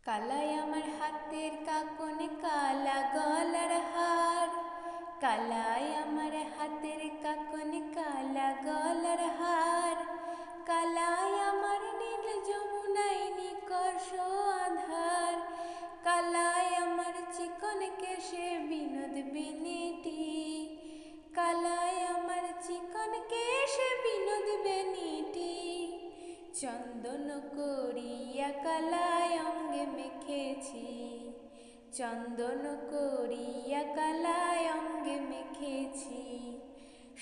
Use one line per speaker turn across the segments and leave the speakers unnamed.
কালাই আমার হাতের কাকনে কালা গলার হার, কালাই আমার হাতের কাকনে কালা গলার হার, কালাই আমার নীল যমুনায় নিকর্ষ আধার, কালাই আমার চিকন কেশে বিনোদ বিনিটি, কালাই আমার চিকন কেশে বিনোদ বেনিটি, চন্দন করিয়া কালাই অঙ্গে মেখেছি, চন্দন করিয়া কালাই অঙ্গে মেখেছি,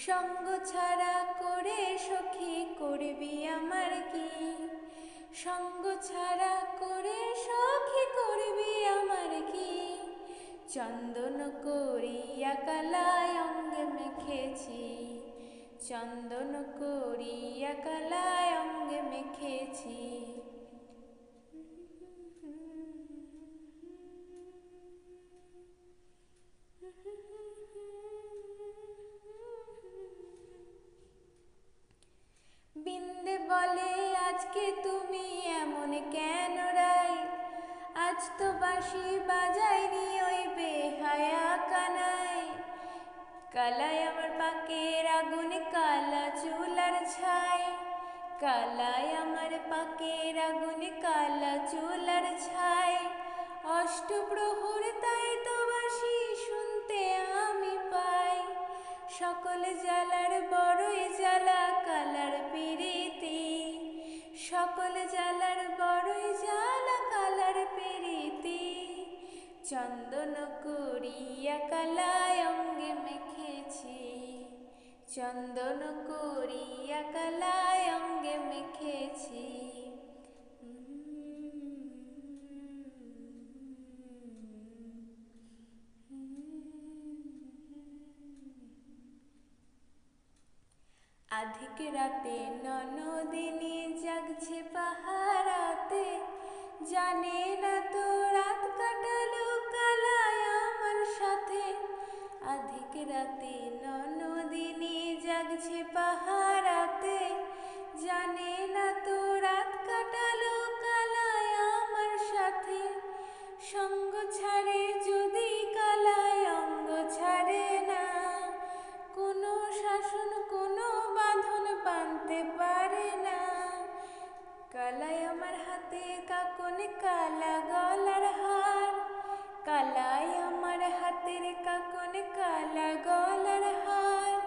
সঙ্গ ছাড়া করে সখী করবি আমার কি, সঙ্গ ছাড়া করে সখী করবি আমার কি, চন্দন করিয়া কালাই অঙ্গে মেখেছি, চন্দন করিয়া কালাই অঙ্গে মেখেছি। বিন্দে বলে আজকে তুমি এমন কেন রাই, আজ তো বাঁশি বাজাইনি ওই বেহায়া কানাই, কালাই আমার পাকের আগুন কালা চুলার ছাই, কালাই আমার পাকের আগুন কালা চুলার ছাই, অষ্টপ্রহর তাই তো বাঁশি শুনতে আমি পাই, সকল জ্বালার বড়ই জ্বালা কালার পিরিতি, সকল জ্বালার বড়ই জ্বালা কালার পিরিতি, চন্দন করিয়া কালাই অঙ্গে মেখেছি, চন্দন করিয়া কালাই অঙ্গে মেখেছি। আধিক রাতে ননদিনী জাগছে পাহারাতে, জানে না তো রাত কাটালো কালাই আমার সাথে, আধিক রাতে ননদিনী জাগছে পাহারাতে, জানে না তো রাত কাটালো কালাই আমার সাথে, সঙ্গ ছাড়ে যদি কালাই অঙ্গ ছাড়ে না, কোনো শাসন কোনো বাঁধন বাঁধতে পারে না, কালাই আমার হাতে কাকনে কালা গলার হার, কালাই আমার হাতের কাকনে কালা গলার হার,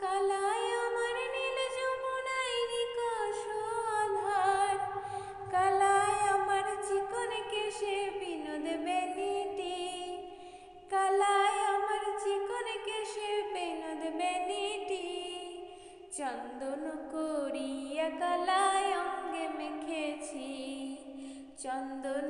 কালাই আমার নীল যমুনায় নিকষ আধার, কালাই আমার চিকন কেশে বিনোদ বেনিটি, কালাই আমার চিকন কেশে বিনোদ বেনিটি, চন্দন করিয়া কালাই অঙ্গে মেখেছি, চন্দন